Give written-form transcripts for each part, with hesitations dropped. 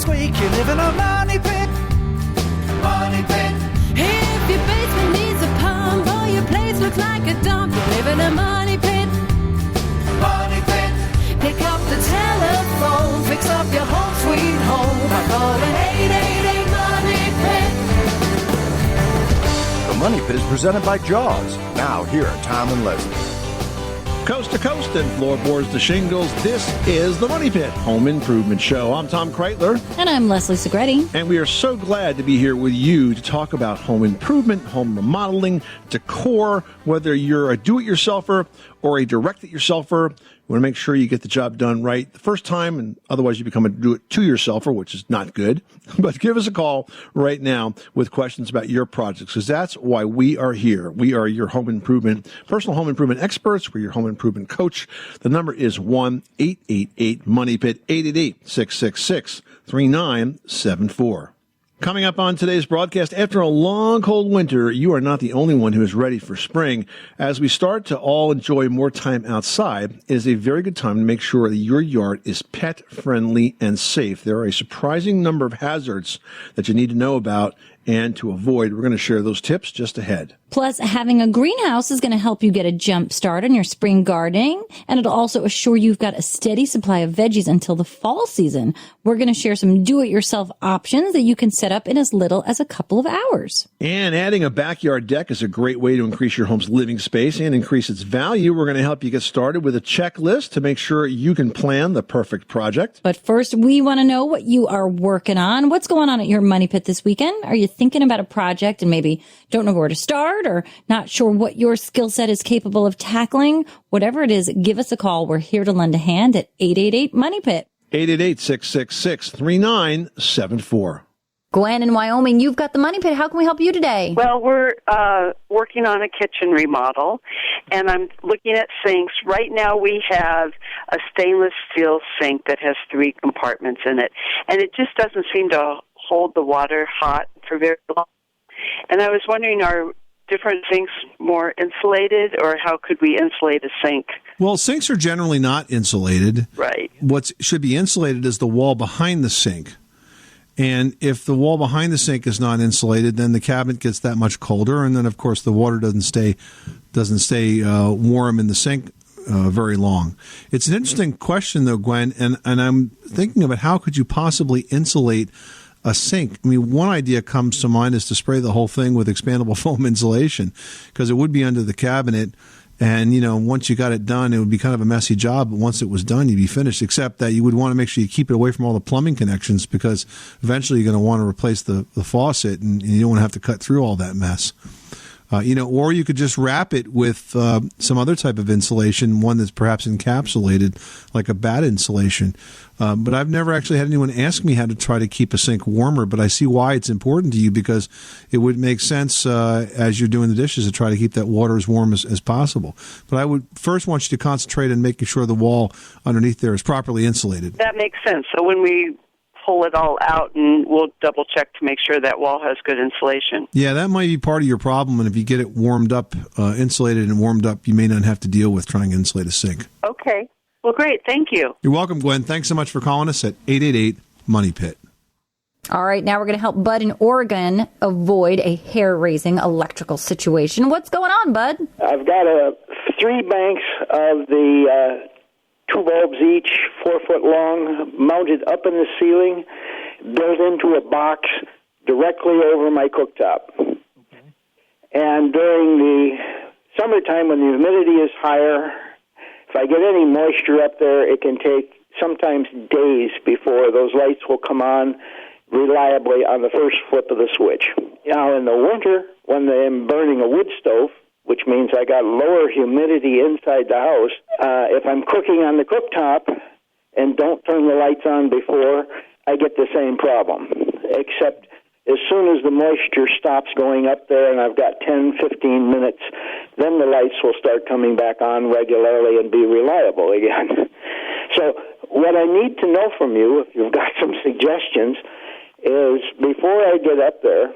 this week, you live in a money pit. Money pit. If your basement needs a pump or your place looks like a dump, you live in a money pit. Money pit. Pick up the telephone, fix up your home sweet home by calling 888 Money Pit. The Money Pit is presented by Jaws. Now, here are Tom and Leslie. Coast to coast and floorboards to shingles, this is the Money Pit Home Improvement Show. I'm Tom Kreitler. And I'm Leslie Segretti. And we are so glad to be here with you to talk about home improvement, home remodeling, decor, whether you're a do-it-yourselfer or a direct-it-yourselfer. You want to make sure you get the job done right the first time, and otherwise you become a do-it-to-yourselfer, which is not good. But give us a call right now with questions about your projects, because that's why we are here. We are your home improvement, personal home improvement experts. We're your home improvement coach. The number is 1-888-MONEY-PIT, 888-666-3974. Coming up on today's broadcast, after a long, cold winter, you are not the only one who is ready for spring. As we start to all enjoy more time outside, it is a very good time to make sure that your yard is pet-friendly and safe. There are a surprising number of hazards that you need to know about and to avoid. We're going to share those tips just ahead. Plus, having a greenhouse is going to help you get a jump start on your spring gardening, and it'll also assure you've got a steady supply of veggies until the fall season. We're going to share some do-it-yourself options that you can set up in as little as a couple of hours. And adding a backyard deck is a great way to increase your home's living space and increase its value. We're going to help you get started with a checklist to make sure you can plan the perfect project. But first, we want to know what you are working on. What's going on at your Money Pit this weekend? Are you thinking about a project and maybe don't know where to start or not sure what your skill set is capable of tackling? Whatever it is, give us a call. We're here to lend a hand at 888-MONEY-PIT. 888-666-3974. Gwen in Wyoming, you've got the Money Pit. How can we help you today? Well, we're working on a kitchen remodel, and I'm looking at sinks. Right now we have a stainless steel sink that has 3 compartments in it, and it just doesn't seem to hold the water hot for very long. And I was wondering, are different sinks more insulated, or how could we insulate a sink? Well, sinks are generally not insulated. Right. What should be insulated is the wall behind the sink. And if the wall behind the sink is not insulated, then the cabinet gets that much colder, and then of course the water doesn't stay warm in the sink very long. It's an interesting question, though, Gwen, and I'm thinking about how could you possibly insulate a sink. I mean, one idea comes to mind is to spray the whole thing with expandable foam insulation, because it would be under the cabinet. And, once you got it done, it would be kind of a messy job. But once it was done, you'd be finished, except that you would want to make sure you keep it away from all the plumbing connections, because eventually you're going to want to replace the faucet, and you don't want to have to cut through all that mess. Or you could just wrap it with some other type of insulation, one that's perhaps encapsulated, like a bat insulation. But I've never actually had anyone ask me how to try to keep a sink warmer, but I see why it's important to you, because it would make sense as you're doing the dishes to try to keep that water as warm as possible. But I would first want you to concentrate on making sure the wall underneath there is properly insulated. That makes sense. So when we pull it all out, and we'll double check to make sure that wall has good insulation. Yeah, that might be part of your problem, and if you get it warmed up, insulated and warmed up, you may not have to deal with trying to insulate a sink. Okay. Well, great. Thank you. You're welcome, Gwen. Thanks so much for calling us at 888-MONEY-PIT. All right, now we're going to help Bud in Oregon avoid a hair-raising electrical situation. What's going on, Bud? I've got 3 banks of the 2 bulbs each, 4 foot long, mounted up in the ceiling, built into a box directly over my cooktop. Okay. And during the summertime, when the humidity is higher, if I get any moisture up there, it can take sometimes days before those lights will come on reliably on the first flip of the switch. Now, in the winter, when I'm burning a wood stove, which means I got lower humidity inside the house, if I'm cooking on the cooktop and don't turn the lights on before, I get the same problem, except as soon as the moisture stops going up there and I've got 10, 15 minutes, then the lights will start coming back on regularly and be reliable again. So what I need to know from you, if you've got some suggestions, is before I get up there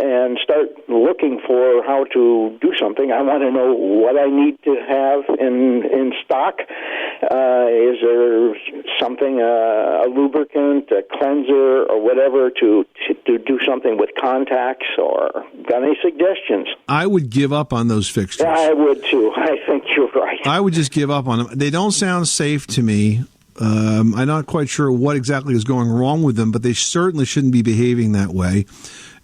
and start looking for how to do something, I want to know what I need to have in stock. Is there something, a lubricant, a cleanser, or whatever to do something with contacts, or got any suggestions? I would give up on those fixtures. Yeah, I would too. I think you're right. I would just give up on them. They don't sound safe to me. I'm not quite sure what exactly is going wrong with them, but they certainly shouldn't be behaving that way.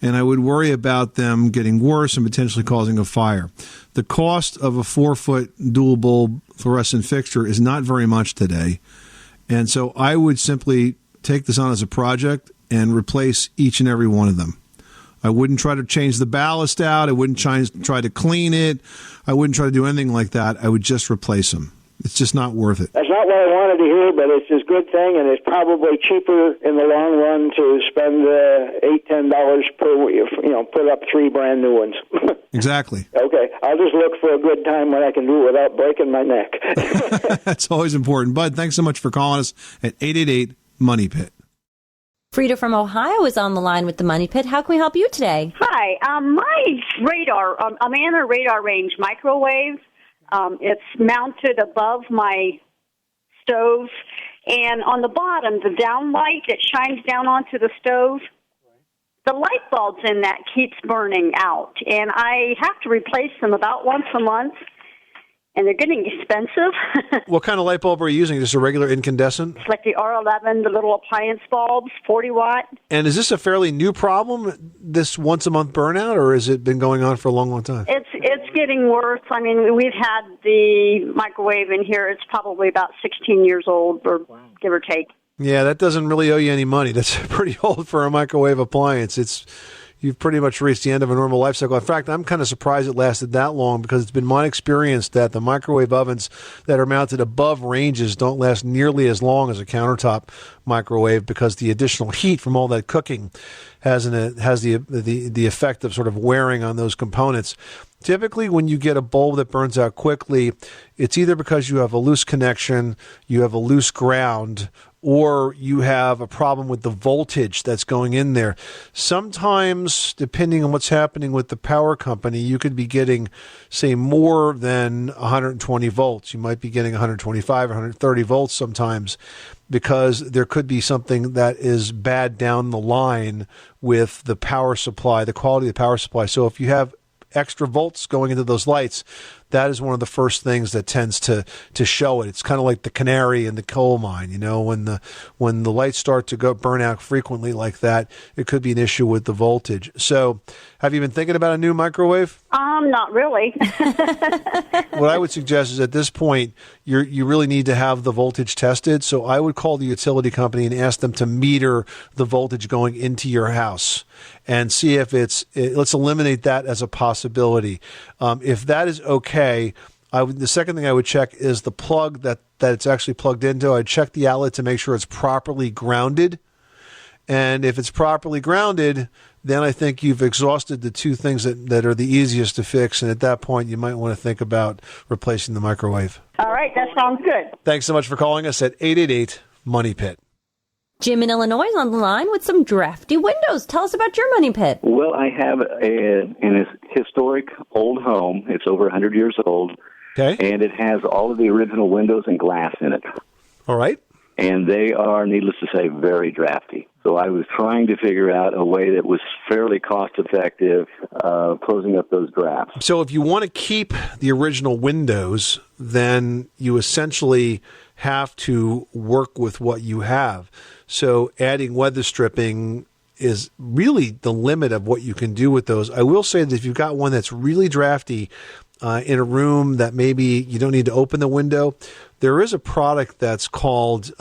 And I would worry about them getting worse and potentially causing a fire. The cost of a 4-foot dual bulb fluorescent fixture is not very much today. And so I would simply take this on as a project and replace each and every one of them. I wouldn't try to change the ballast out. I wouldn't try to clean it. I wouldn't try to do anything like that. I would just replace them. It's just not worth it. That's not what I wanted to hear, but it's a good thing, and it's probably cheaper in the long run to spend $8-10 per, put up 3 brand new ones. Exactly. Okay, I'll just look for a good time when I can do it without breaking my neck. That's always important. Bud, thanks so much for calling us at 888-MONEY-PIT. Frida from Ohio is on the line with the Money Pit. How can we help you today? Hi. My radar, I'm in a radar range microwave. It's mounted above my stove, and on the bottom, the down light that shines down onto the stove, the light bulbs in that keeps burning out, and I have to replace them about once a month, and they're getting expensive. What kind of light bulb are you using? Just a regular incandescent? It's like the R11, the little appliance bulbs, 40 watt. And is this a fairly new problem, this once-a-month burnout, or has it been going on for a long, long time? It's getting worse. I mean, we've had the microwave in here. It's probably about 16 years old, or give or take. Yeah, that doesn't really owe you any money. That's pretty old for a microwave appliance. You've pretty much reached the end of a normal life cycle. In fact, I'm kind of surprised it lasted that long, because it's been my experience that the microwave ovens that are mounted above ranges don't last nearly as long as a countertop microwave, because the additional heat from all that cooking has the effect of sort of wearing on those components. Typically, when you get a bulb that burns out quickly, it's either because you have a loose connection, you have a loose ground, or you have a problem with the voltage that's going in there. Sometimes, depending on what's happening with the power company, you could be getting, say, more than 120 volts. You might be getting 125 or 130 volts sometimes, because there could be something that is bad down the line with the power supply, the quality of the power supply. So if you have extra volts going into those lights, that is one of the first things that tends to show it. It's kind of like the canary in the coal mine. When the lights start to burn out frequently like that, it could be an issue with the voltage. So, have you been thinking about a new microwave? Not really. What I would suggest is, at this point, you really need to have the voltage tested. So I would call the utility company and ask them to meter the voltage going into your house and see if let's eliminate that as a possibility. If that is okay, the second thing I would check is the plug that it's actually plugged into. I'd check the outlet to make sure it's properly grounded. And if it's properly grounded, then I think you've exhausted the two things that are the easiest to fix. And at that point, you might want to think about replacing the microwave. All right, that sounds good. Thanks so much for calling us at 888-MONEY-PIT. Jim in Illinois is on the line with some drafty windows. Tell us about your Money Pit. Well, I have an historic old home. It's over 100 years old. Okay. And it has all of the original windows and glass in it. All right. And they are, needless to say, very drafty. So I was trying to figure out a way that was fairly cost-effective closing up those drafts. So if you want to keep the original windows, then you essentially have to work with what you have. So adding weather stripping is really the limit of what you can do with those. I will say that if you've got one that's really drafty in a room that maybe you don't need to open the window, there is a product that's called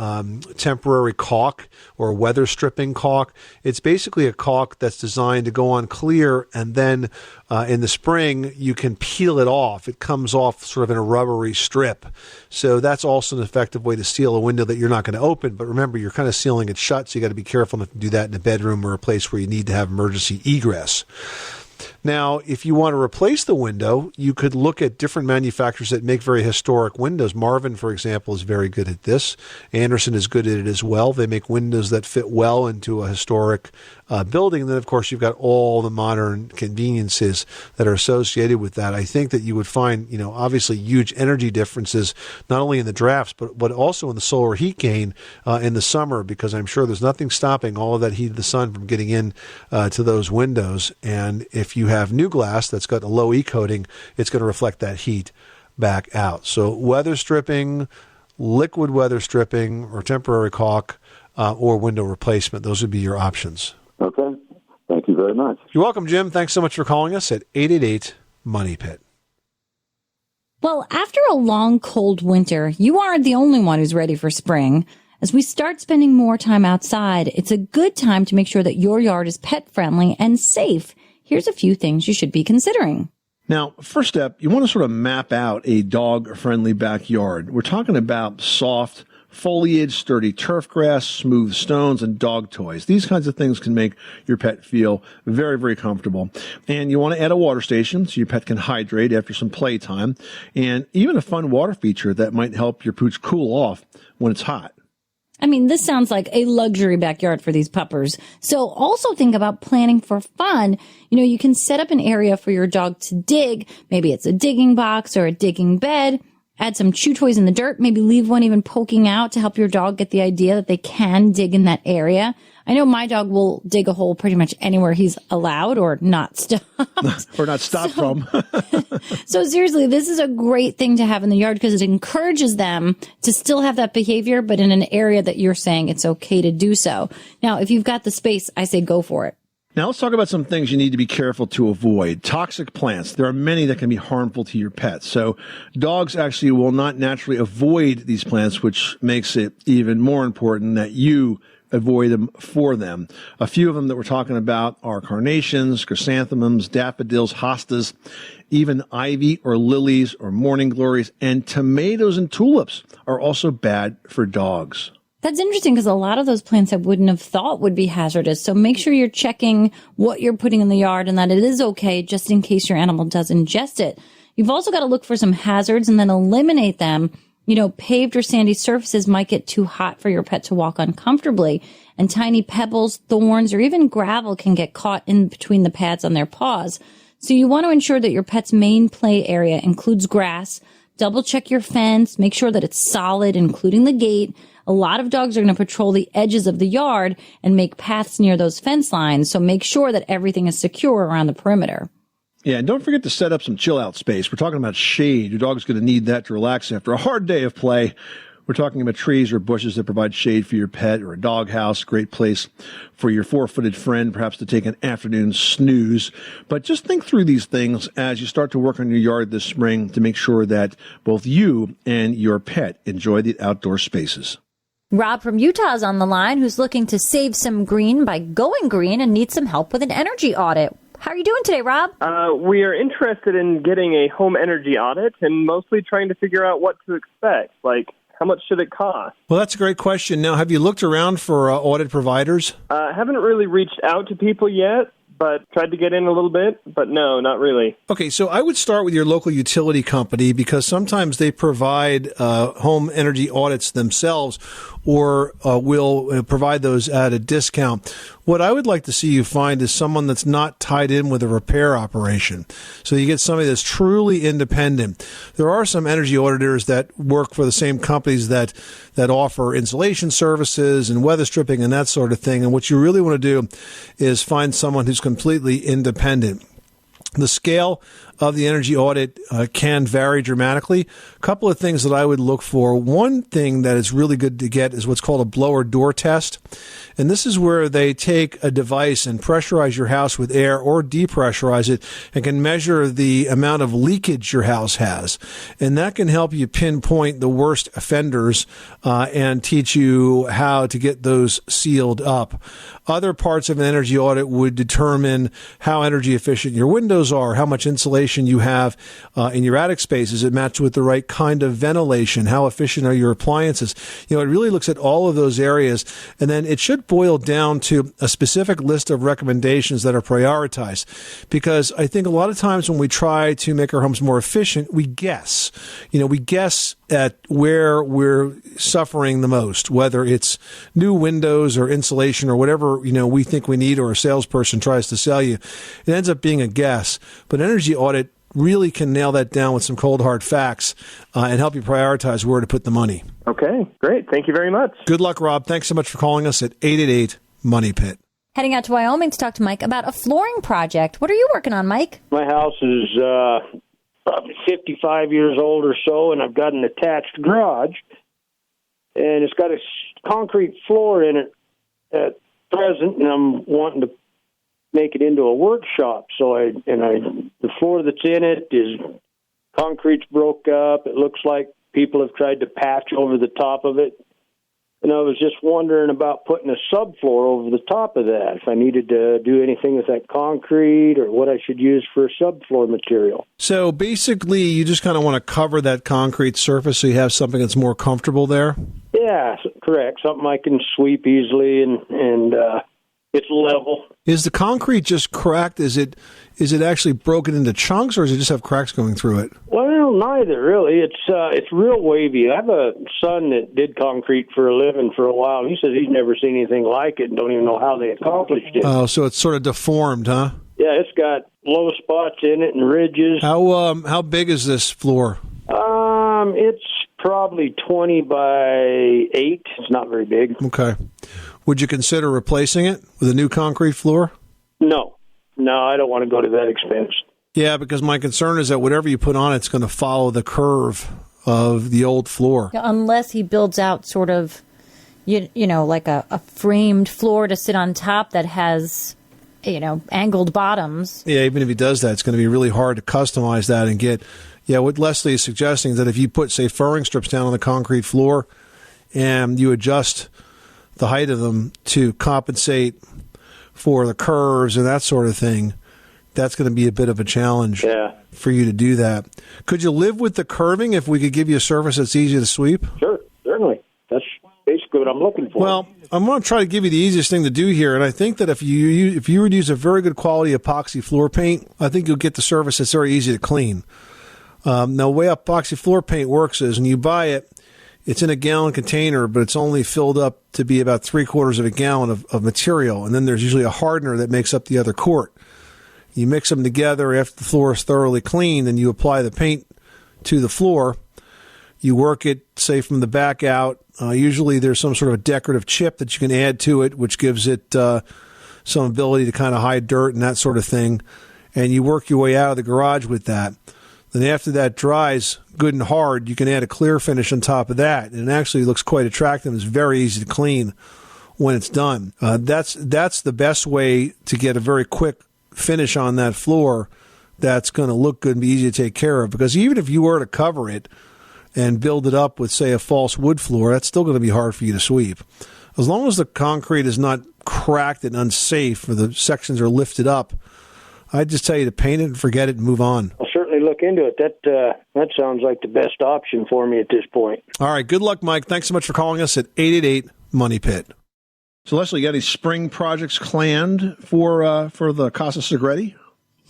temporary caulk or weather stripping caulk. It's basically a caulk that's designed to go on clear, and then in the spring you can peel it off. It comes off sort of in a rubbery strip. So that's also an effective way to seal a window that you're not going to open. But remember, you're kind of sealing it shut, so you got to be careful not to do that in a bedroom or a place where you need to have emergency egress. Now, if you want to replace the window, you could look at different manufacturers that make very historic windows. Marvin, for example, is very good at this. Anderson is good at it as well. They make windows that fit well into a historic building. And then, of course, you've got all the modern conveniences that are associated with that. I think that you would find, obviously huge energy differences, not only in the drafts, but also in the solar heat gain in the summer, because I'm sure there's nothing stopping all of that heat of the sun from getting in to those windows. And if you have new glass that's got a low E coating, it's going to reflect that heat back out. So weather stripping, liquid weather stripping, or temporary caulk, or window replacement, those would be your options. Okay. Thank you very much. You're welcome, Jim. Thanks so much for calling us at 888-MONEY-PIT. Well, after a long, cold winter, you aren't the only one who's ready for spring. As we start spending more time outside, it's a good time to make sure that your yard is pet-friendly and safe. Here's a few things you should be considering. Now, first step, you want to sort of map out a dog-friendly backyard. We're talking about soft foliage, sturdy turf grass, smooth stones, and dog toys. These kinds of things can make your pet feel very, very comfortable. And you want to add a water station so your pet can hydrate after some playtime, and even a fun water feature that might help your pooch cool off when it's hot. I mean, this sounds like a luxury backyard for these puppers. So also think about planning for fun. You can set up an area for your dog to dig. Maybe it's a digging box or a digging bed. Add some chew toys in the dirt. Maybe leave one even poking out to help your dog get the idea that they can dig in that area. I know my dog will dig a hole pretty much anywhere he's allowed or not stopped. Or not stopped from. So seriously, this is a great thing to have in the yard because it encourages them to still have that behavior, but in an area that you're saying it's okay to do so. Now, if you've got the space, I say go for it. Now let's talk about some things you need to be careful to avoid. Toxic plants. There are many that can be harmful to your pets. So dogs actually will not naturally avoid these plants, which makes it even more important that you avoid them for them. A few of them that we're talking about are carnations, chrysanthemums, daffodils, hostas, even ivy or lilies or morning glories, and tomatoes and tulips are also bad for dogs. That's interesting because a lot of those plants I wouldn't have thought would be hazardous. So make sure you're checking what you're putting in the yard and that it is okay just in case your animal does ingest it. You've also got to look for some hazards and then eliminate them. Paved or sandy surfaces might get too hot for your pet to walk on comfortably, and tiny pebbles, thorns, or even gravel can get caught in between the pads on their paws. So you want to ensure that your pet's main play area includes grass. Double check your fence. Make sure that it's solid, including the gate. A lot of dogs are going to patrol the edges of the yard and make paths near those fence lines. So make sure that everything is secure around the perimeter. Yeah, and don't forget to set up some chill out space. We're talking about shade. Your dog's going to need that to relax after a hard day of play. We're talking about trees or bushes that provide shade for your pet, or a doghouse, great place for your four-footed friend, perhaps to take an afternoon snooze. But just think through these things as you start to work on your yard this spring to make sure that both you and your pet enjoy the outdoor spaces. Rob from Utah is on the line, who's looking to save some green by going green and needs some help with an energy audit. How are you doing today, Rob? We are interested in getting a home energy audit and mostly trying to figure out what to expect. Like, how much should it cost? Well, that's a great question. Now, have you looked around for audit providers? Haven't really reached out to people yet, but tried to get in a little bit, but no, not really. Okay, so I would start with your local utility company because sometimes they provide home energy audits themselves or will provide those at a discount. What I would like to see you find is someone that's not tied in with a repair operation. So you get somebody that's truly independent. There are some energy auditors that work for the same companies that offer insulation services and weather stripping and that sort of thing. And what you really want to do is find someone who's completely independent. The scale of the energy audit can vary dramatically. A couple of things that I would look for. One thing that is really good to get is what's called a blower door test. And this is where they take a device and pressurize your house with air or depressurize it and can measure the amount of leakage your house has. And that can help you pinpoint the worst offenders and teach you how to get those sealed up. Other parts of an energy audit would determine how energy efficient your windows are, how much insulation insulation you have in your attic space? Is it matched with the right kind of ventilation? How efficient are your appliances? It really looks at all of those areas, and then it should boil down to a specific list of recommendations that are prioritized. Because I think a lot of times when we try to make our homes more efficient, we guess. We guess at where we're suffering the most, whether it's new windows or insulation or whatever, we think we need or a salesperson tries to sell you. It ends up being a guess. But energy audit really can nail that down with some cold, hard facts and help you prioritize where to put the money. Okay, great. Thank you very much. Good luck, Rob. Thanks so much for calling us at 888-MONEY-PIT. Heading out to Wyoming to talk to Mike about a flooring project. What are you working on, Mike? My house is probably 55 years old or so, and I've got an attached garage, and it's got a concrete floor in it at present, and I'm wanting to make it into a workshop. So the floor that's in it is concrete's broke up. It looks like people have tried to patch over the top of it. And I was just wondering about putting a subfloor over the top of that, if I needed to do anything with that concrete or what I should use for a subfloor material. So basically, you just kind of want to cover that concrete surface so you have something that's more comfortable there? Yeah, correct. Something I can sweep easily and it's level. Is the concrete just cracked? Is it actually broken into chunks, or does it just have cracks going through it? Well, neither really. It's real wavy. I have a son that did concrete for a living for a while. He says he's never seen anything like it and don't even know how they accomplished it. Oh, so it's sort of deformed, huh? Yeah, it's got low spots in it and ridges. How big is this floor? It's probably 20 by 8. It's not very big. Okay. Would you consider replacing it with a new concrete floor? No, I don't want to go to that expense. Yeah, because my concern is that whatever you put on it's going to follow the curve of the old floor. Unless he builds out sort of, like a framed floor to sit on top that has, angled bottoms. Yeah, even if he does that, it's going to be really hard to customize that and get. Yeah, what Leslie is suggesting is that if you put, say, furring strips down on the concrete floor and you adjust the height of them to compensate for the curves and that sort of thing, that's going to be a bit of a challenge for you to do that. Could you live with the curving if we could give you a surface that's easy to sweep? Sure, certainly. That's basically what I'm looking for. Well, I'm going to try to give you the easiest thing to do here, and I think that if you would use a very good quality epoxy floor paint, I think you'll get the surface that's very easy to clean. Now, the way epoxy floor paint works is when you buy it, it's in a gallon container, but it's only filled up to be about 3/4 of a gallon of material. And then there's usually a hardener that makes up the other quart. You mix them together after the floor is thoroughly cleaned, and you apply the paint to the floor. You work it, say, from the back out. Usually there's some sort of a decorative chip that you can add to it, which gives it some ability to kind of hide dirt and that sort of thing. And you work your way out of the garage with that. Then after that dries good and hard, you can add a clear finish on top of that. And it actually looks quite attractive. It's very easy to clean when it's done. That's the best way to get a very quick finish on that floor that's going to look good and be easy to take care of. Because even if you were to cover it and build it up with, say, a false wood floor, that's still going to be hard for you to sweep. As long as the concrete is not cracked and unsafe or the sections are lifted up, I'd just tell you to paint it and forget it and move on. I'll certainly look into it. That sounds like the best option for me at this point. All right. Good luck, Mike. Thanks so much for calling us at 888-MONEY-PIT. So, Leslie, you got any spring projects planned for the Casa Segretti?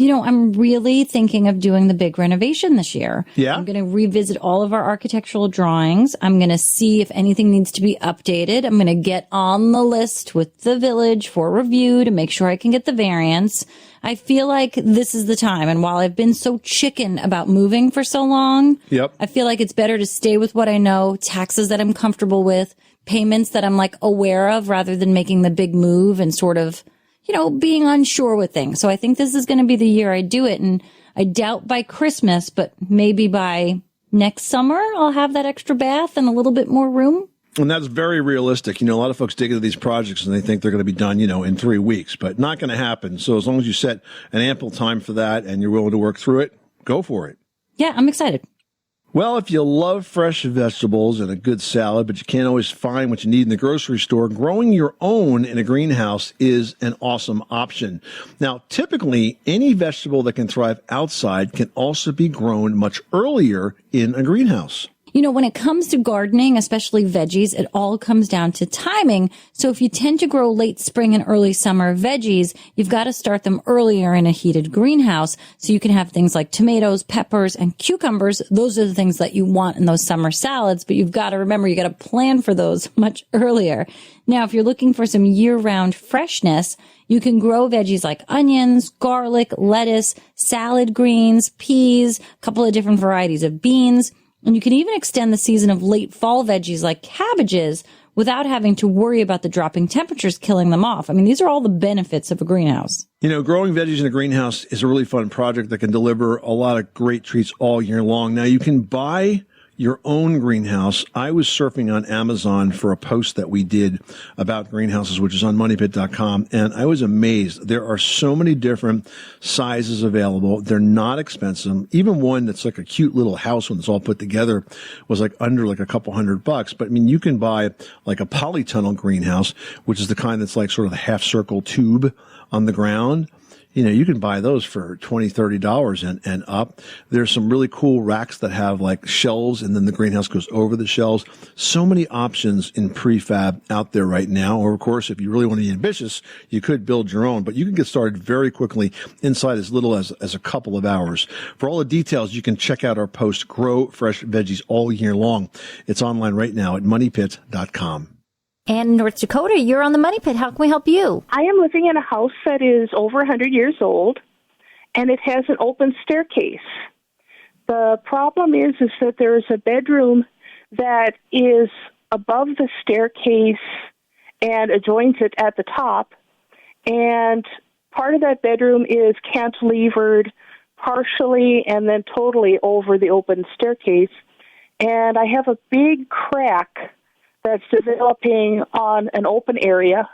I'm really thinking of doing the big renovation this year. Yeah. I'm going to revisit all of our architectural drawings. I'm going to see if anything needs to be updated. I'm going to get on the list with the village for review to make sure I can get the variance. I feel like this is the time. And while I've been so chicken about moving for so long, I feel like it's better to stay with what I know, taxes that I'm comfortable with, payments that I'm aware of, rather than making the big move and sort of, being unsure with things. So I think this is going to be the year I do it. And I doubt by Christmas, but maybe by next summer, I'll have that extra bath and a little bit more room. And that's very realistic. A lot of folks dig into these projects and they think they're going to be done, in 3 weeks, but not going to happen. So as long as you set an ample time for that and you're willing to work through it, go for it. Yeah, I'm excited. Well, if you love fresh vegetables and a good salad, but you can't always find what you need in the grocery store, growing your own in a greenhouse is an awesome option. Now, typically, any vegetable that can thrive outside can also be grown much earlier in a greenhouse. You know, when it comes to gardening, especially veggies, it all comes down to timing. So if you tend to grow late spring and early summer veggies, you've got to start them earlier in a heated greenhouse so you can have things like tomatoes, peppers, and cucumbers. Those are the things that you want in those summer salads, but you've got to remember you got to plan for those much earlier. Now, if you're looking for some year-round freshness, you can grow veggies like onions, garlic, lettuce, salad greens, peas, a couple of different varieties of beans. And you can even extend the season of late fall veggies like cabbages without having to worry about the dropping temperatures killing them off. I mean, these are all the benefits of a greenhouse. You know, growing veggies in a greenhouse is a really fun project that can deliver a lot of great treats all year long. Now, you can buy your own greenhouse. I was surfing on Amazon for a post that we did about greenhouses, which is on moneypit.com, and I was amazed. There are so many different sizes available. They're not expensive. Even one that's like a cute little house when it's all put together was like under like a couple $100. But I mean, you can buy like a polytunnel greenhouse, which is the kind that's like sort of the half circle tube on the ground. You know, you can buy those for $20, $30 and up. There's some really cool racks that have like shelves, and then the greenhouse goes over the shelves. So many options in prefab out there right now. Or, of course, if you really want to be ambitious, you could build your own. But you can get started very quickly inside as little as a couple of hours. For all the details, you can check out our post, Grow Fresh Veggies All Year Long. It's online right now at moneypit.com. And in North Dakota, you're on the Money Pit. How can we help you? I am living in a house that is over 100 years old, and it has an open staircase. The problem is that there is a bedroom that is above the staircase and adjoins it at the top, and part of that bedroom is cantilevered partially and then totally over the open staircase, and I have a big crack that's developing on an open area,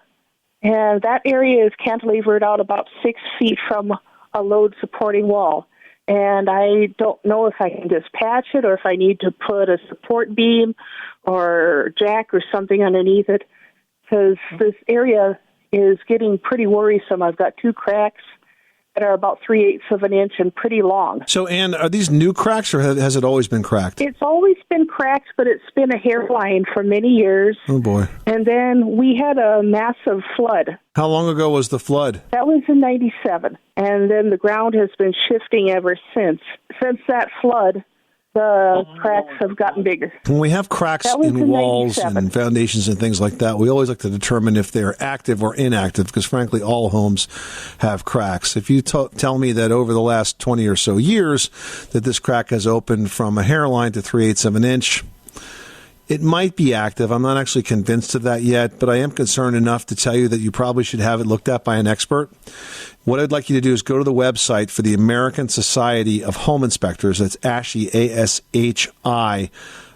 and that area is cantilevered out about 6 feet from a load-supporting wall. And I don't know if I can just patch it or if I need to put a support beam or jack or something underneath it, because this area is getting pretty worrisome. I've got 2 cracks that are about 3/8 of an inch and pretty long. So, Ann, are these new cracks, or has it always been cracked? It's always been cracked, but it's been a hairline for many years. Oh, boy. And then we had a massive flood. How long ago was the flood? That was in 97. And then the ground has been shifting ever since. Since that flood, the cracks have gotten bigger. When we have cracks in walls 97. and foundations and things like that, we always like to determine if they're active or inactive, because frankly, all homes have cracks. If you tell me that over the last 20 or so years that this crack has opened from a hairline to 3/8 of an inch, it might be active. I'm not actually convinced of that yet, but I am concerned enough to tell you that you probably should have it looked at by an expert. What I'd like you to do is go to the website for the American Society of Home Inspectors. That's ASHI,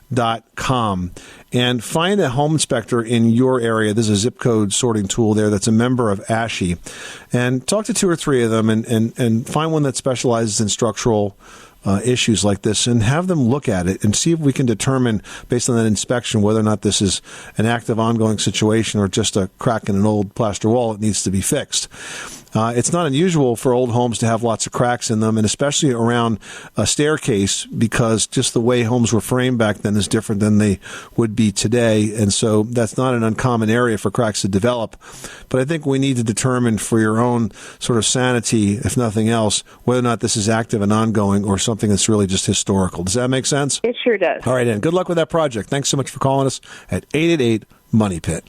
ASHI.com, and find a home inspector in your area. There's a zip code sorting tool there that's a member of ASHI. And talk to 2 or 3 of them and find one that specializes in structural issues like this, and have them look at it and see if we can determine, based on that inspection, whether or not this is an active, ongoing situation or just a crack in an old plaster wall that needs to be fixed. It's not unusual for old homes to have lots of cracks in them, and especially around a staircase, because just the way homes were framed back then is different than they would be today. And so that's not an uncommon area for cracks to develop. But I think we need to determine for your own sort of sanity, if nothing else, whether or not this is active and ongoing or something that's really just historical. Does that make sense? It sure does. All right, Ann, good luck with that project. Thanks so much for calling us at 888-MONEY-PIT.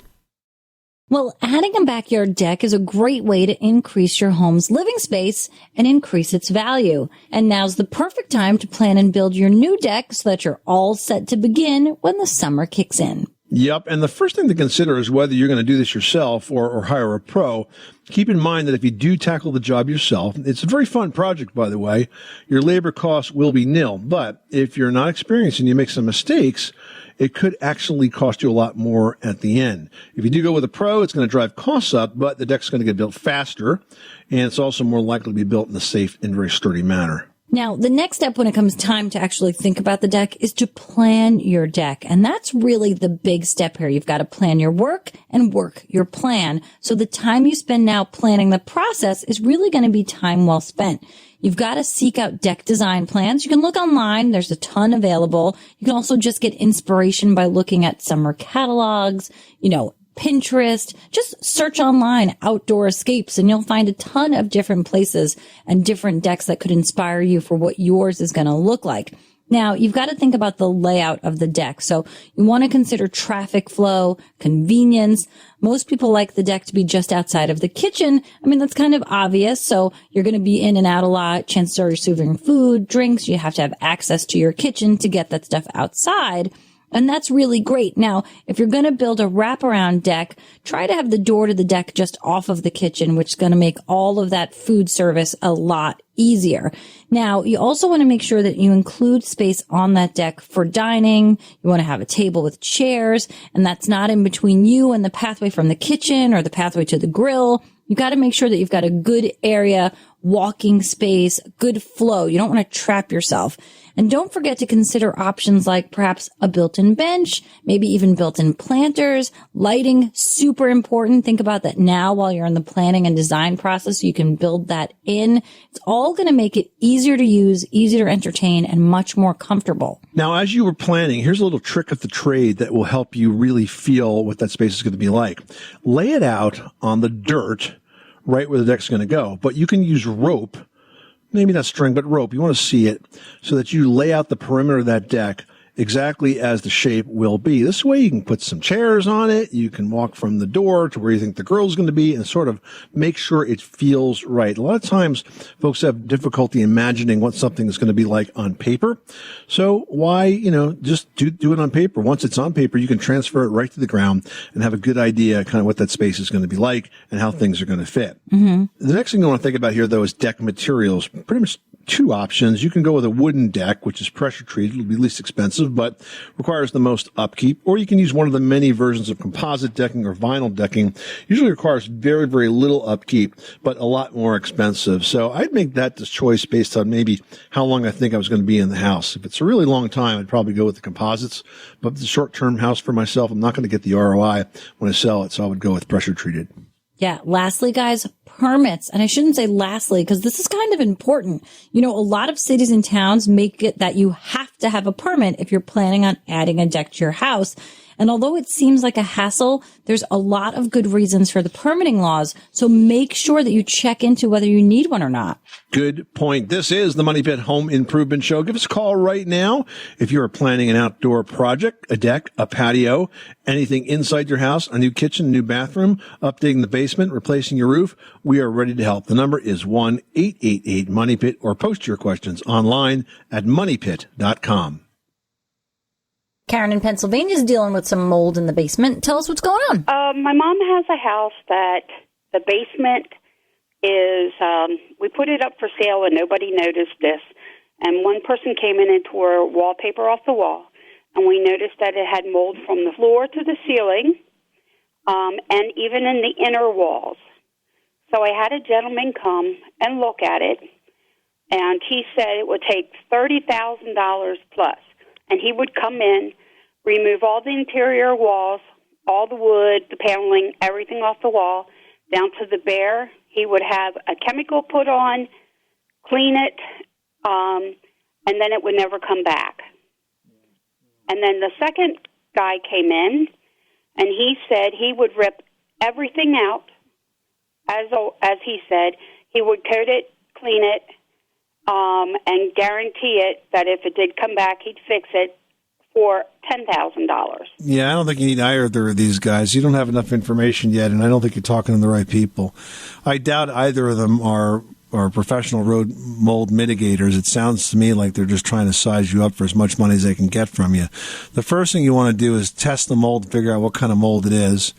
Well, adding a backyard deck is a great way to increase your home's living space and increase its value. And now's the perfect time to plan and build your new deck so that you're all set to begin when the summer kicks in. Yep. And the first thing to consider is whether you're going to do this yourself or hire a pro. Keep in mind that if you do tackle the job yourself, it's a very fun project, by the way. Your labor costs will be nil. But if you're not experienced and you make some mistakes, it could actually cost you a lot more at the end. If you do go with a pro, it's going to drive costs up, but the deck's going to get built faster, and it's also more likely to be built in a safe and very sturdy manner. Now, the next step when it comes time to actually think about the deck is to plan your deck. And that's really the big step here. You've got to plan your work and work your plan. So the time you spend now planning the process is really going to be time well spent. You've got to seek out deck design plans. You can look online. There's a ton available. You can also just get inspiration by looking at summer catalogs, Pinterest. Just search online outdoor escapes and you'll find a ton of different places and different decks that could inspire you for what yours is going to look like. Now, you've got to think about the layout of the deck. So you want to consider traffic flow, convenience. Most people like the deck to be just outside of the kitchen. I mean, that's kind of obvious. So you're going to be in and out a lot. Chances are you're serving food, drinks. You have to have access to your kitchen to get that stuff outside. And that's really great. Now, if you're going to build a wraparound deck, try to have the door to the deck just off of the kitchen, which is going to make all of that food service a lot easier. Now, you also want to make sure that you include space on that deck for dining. You want to have a table with chairs, and that's not in between you and the pathway from the kitchen or the pathway to the grill. You've got to make sure that you've got a good area, walking space, good flow. You don't want to trap yourself. And don't forget to consider options like perhaps a built-in bench, maybe even built-in planters, lighting, super important. Think about that now while you're in the planning and design process so you can build that in. It's all going to make it easier to use, easier to entertain, and much more comfortable. Now, as you were planning, here's a little trick of the trade that will help you really feel what that space is going to be like. Lay it out on the dirt right where the deck's going to go, but you can use rope. Maybe not string, but rope. You want to see it so that you lay out the perimeter of that deck exactly as the shape will be. This way you can put some chairs on it. You can walk from the door to where you think the grill's going to be and sort of make sure it feels right. A lot of times folks have difficulty imagining what something is going to be like on paper. So why, just do it on paper. Once it's on paper, you can transfer it right to the ground and have a good idea kind of what that space is going to be like and how things are going to fit. Mm-hmm. The next thing you want to think about here, though, is deck materials. Pretty much two options. You can go with a wooden deck, which is pressure treated. It'll be least expensive, but requires the most upkeep. Or you can use one of the many versions of composite decking or vinyl decking. Usually requires very, very little upkeep, but a lot more expensive. So I'd make that the choice based on maybe how long I think I was going to be in the house. If it's a really long time, I'd probably go with the composites. But if it's a short-term house for myself, I'm not going to get the ROI when I sell it, so I would go with pressure treated. Yeah. Lastly, guys, permits. And I shouldn't say lastly because this is kind of important. A lot of cities and towns make it that you have to have a permit if you're planning on adding a deck to your house. And although it seems like a hassle, there's a lot of good reasons for the permitting laws. So make sure that you check into whether you need one or not. Good point. This is the Money Pit Home Improvement Show. Give us a call right now if you're planning an outdoor project, a deck, a patio, anything inside your house, a new kitchen, new bathroom, updating the basement, replacing your roof. We are ready to help. The number is 1-888-MONEYPIT or post your questions online at moneypit.com. Karen in Pennsylvania is dealing with some mold in the basement. Tell us what's going on. My mom has a house that the basement is, we put it up for sale and nobody noticed this. And one person came in and tore wallpaper off the wall. And we noticed that it had mold from the floor to the ceiling, and even in the inner walls. So I had a gentleman come and look at it, and he said it would take $30,000 plus. And he would come in, remove all the interior walls, all the wood, the paneling, everything off the wall, down to the bare. He would have a chemical put on, clean it, and then it would never come back. And then the second guy came in, and he said he would rip everything out, as he said. He would coat it, clean it, and guarantee it that if it did come back, he'd fix it for $10,000. Yeah, I don't think you need either of these guys. You don't have enough information yet, and I don't think you're talking to the right people. I doubt either of them are professional road mold mitigators. It sounds to me like they're just trying to size you up for as much money as they can get from you. The first thing you want to do is test the mold and figure out what kind of mold it is.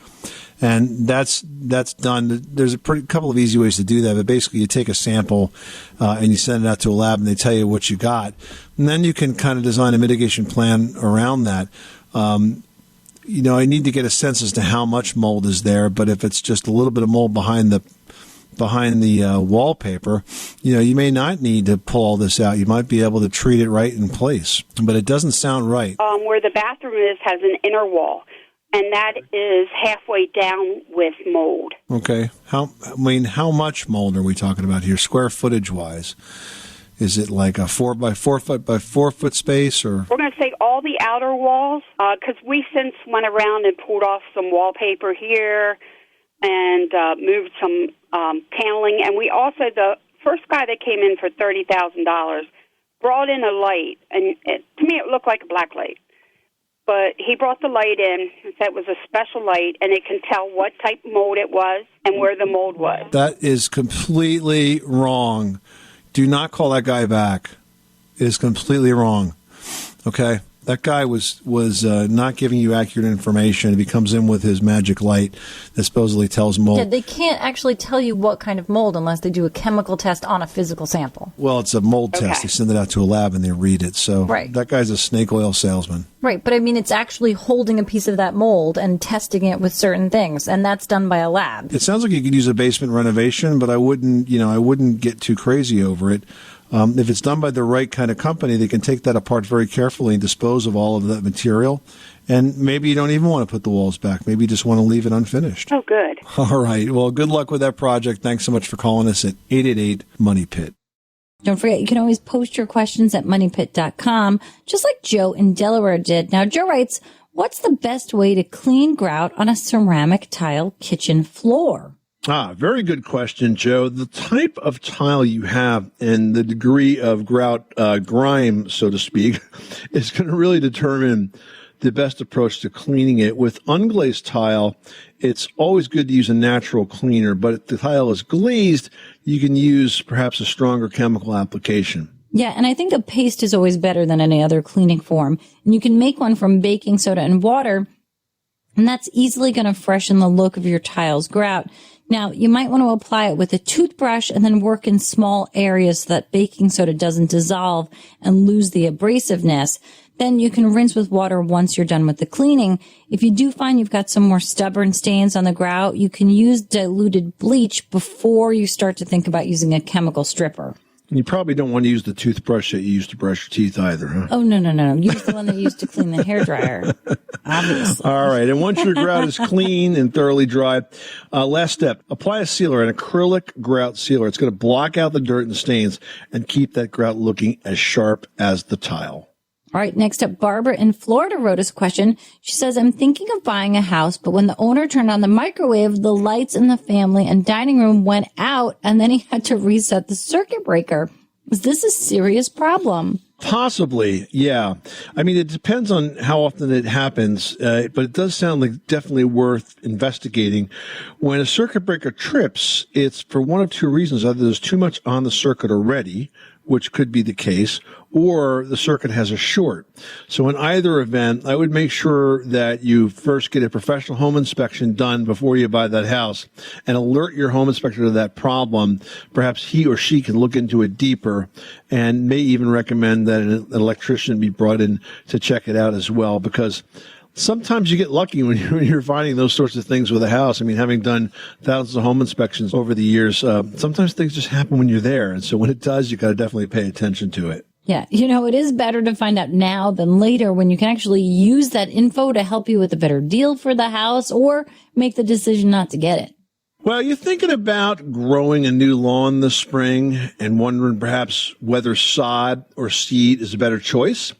And that's done. There's a couple of easy ways to do that, but basically you take a sample and you send it out to a lab and they tell you what you got. And then you can kind of design a mitigation plan around that. I need to get a sense as to how much mold is there, but if it's just a little bit of mold behind the behind the wallpaper, you may not need to pull all this out. You might be able to treat it right in place, but it doesn't sound right. Where the bathroom is has an inner wall, and that is halfway down with mold. Okay. How much mold are we talking about here, square footage wise? Is it like a 4 by 4 foot by 4 foot space, or? We're going to say all the outer walls, because we since went around and pulled off some wallpaper here and moved some paneling. And we also, the first guy that came in for $30,000 brought in a light, and to me it looked like a black light. But he brought the light in and said it was a special light, and it can tell what type of mold it was and where the mold was. That is completely wrong. Do not call that guy back. It is completely wrong. Okay? That guy was not giving you accurate information. He comes in with his magic light that supposedly tells mold. Yeah, they can't actually tell you what kind of mold unless they do a chemical test on a physical sample. Well, it's a mold test. They send it out to a lab and they read it. So That guy's a snake oil salesman. Right, but I mean, it's actually holding a piece of that mold and testing it with certain things, and that's done by a lab. It sounds like you could use a basement renovation, but I wouldn't get too crazy over it. If it's done by the right kind of company, they can take that apart very carefully and dispose of all of that material. And maybe you don't even want to put the walls back. Maybe you just want to leave it unfinished. Oh, good. All right. Well, good luck with that project. Thanks so much for calling us at 888-MONEY-PIT. Don't forget, you can always post your questions at moneypit.com, just like Joe in Delaware did. Now, Joe writes, what's the best way to clean grout on a ceramic tile kitchen floor? Very good question, Joe. The type of tile you have and the degree of grout grime, so to speak, is going to really determine the best approach to cleaning it. With unglazed tile, it's always good to use a natural cleaner, but if the tile is glazed, you can use perhaps a stronger chemical application. Yeah, and I think a paste is always better than any other cleaning form. And you can make one from baking soda and water, and that's easily going to freshen the look of your tile's grout. Now, you might want to apply it with a toothbrush and then work in small areas so that baking soda doesn't dissolve and lose the abrasiveness. Then you can rinse with water once you're done with the cleaning. If you do find you've got some more stubborn stains on the grout, you can use diluted bleach before you start to think about using a chemical stripper. You probably don't want to use the toothbrush that you use to brush your teeth either, huh? Oh, no. Use the one that you used to clean the hairdryer, obviously. All right. And once your grout is clean and thoroughly dry, last step, apply a sealer, an acrylic grout sealer. It's going to block out the dirt and stains and keep that grout looking as sharp as the tile. All right, next up, Barbara in Florida wrote us a question. She says, I'm thinking of buying a house, but when the owner turned on the microwave, the lights in the family and dining room went out, and then he had to reset the circuit breaker. Is this a serious problem? Possibly, yeah. I mean, it depends on how often it happens, but it does sound like definitely worth investigating. When a circuit breaker trips, it's for one of two reasons. Either there's too much on the circuit already, which could be the case, or the circuit has a short. So in either event, I would make sure that you first get a professional home inspection done before you buy that house and alert your home inspector to that problem. Perhaps he or she can look into it deeper and may even recommend that an electrician be brought in to check it out as well, because sometimes you get lucky when you're finding those sorts of things with a house. I mean, having done thousands of home inspections over the years, sometimes things just happen when you're there. And so when it does, you got to definitely pay attention to it. Yeah, it is better to find out now than later when you can actually use that info to help you with a better deal for the house or make the decision not to get it. Well, you're thinking about growing a new lawn this spring and wondering perhaps whether sod or seed is a better choice.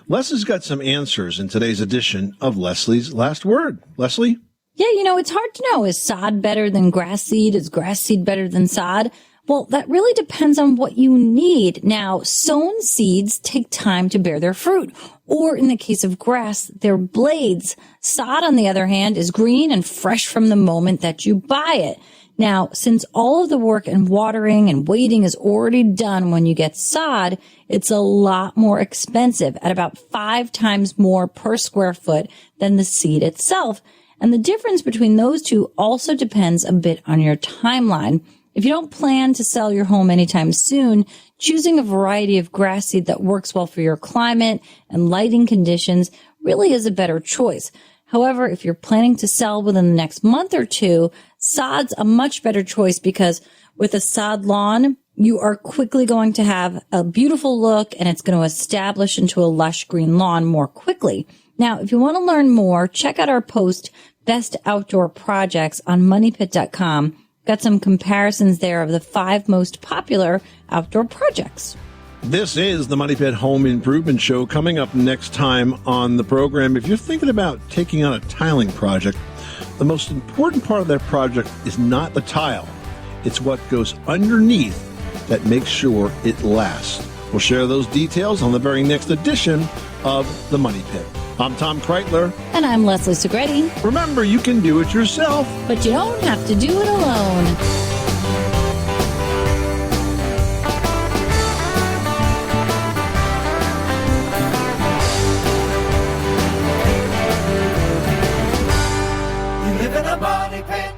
Leslie's got some answers in today's edition of Leslie's Last Word. Leslie? Yeah, it's hard to know. Is sod better than grass seed? Is grass seed better than sod? Well, that really depends on what you need. Now, sown seeds take time to bear their fruit, or in the case of grass, their blades. Sod, on the other hand, is green and fresh from the moment that you buy it. Now, since all of the work and watering and waiting is already done when you get sod, it's a lot more expensive, at about 5 times more per square foot than the seed itself. And the difference between those two also depends a bit on your timeline. If you don't plan to sell your home anytime soon, choosing a variety of grass seed that works well for your climate and lighting conditions really is a better choice. However, if you're planning to sell within the next month or two, sod's a much better choice because with a sod lawn, you are quickly going to have a beautiful look and it's going to establish into a lush green lawn more quickly. Now, if you want to learn more, check out our post, Best Outdoor Projects, on moneypit.com. Got some comparisons there of the 5 most popular outdoor projects. This is the Money Pit Home Improvement Show. Coming up next time on the program, if you're thinking about taking on a tiling project, the most important part of that project is not the tile. It's what goes underneath that makes sure it lasts. We'll share those details on the very next edition of the Money Pit. I'm Tom Kreitler. And I'm Leslie Segretti. Remember, you can do it yourself, but you don't have to do it alone. You live in a money pit.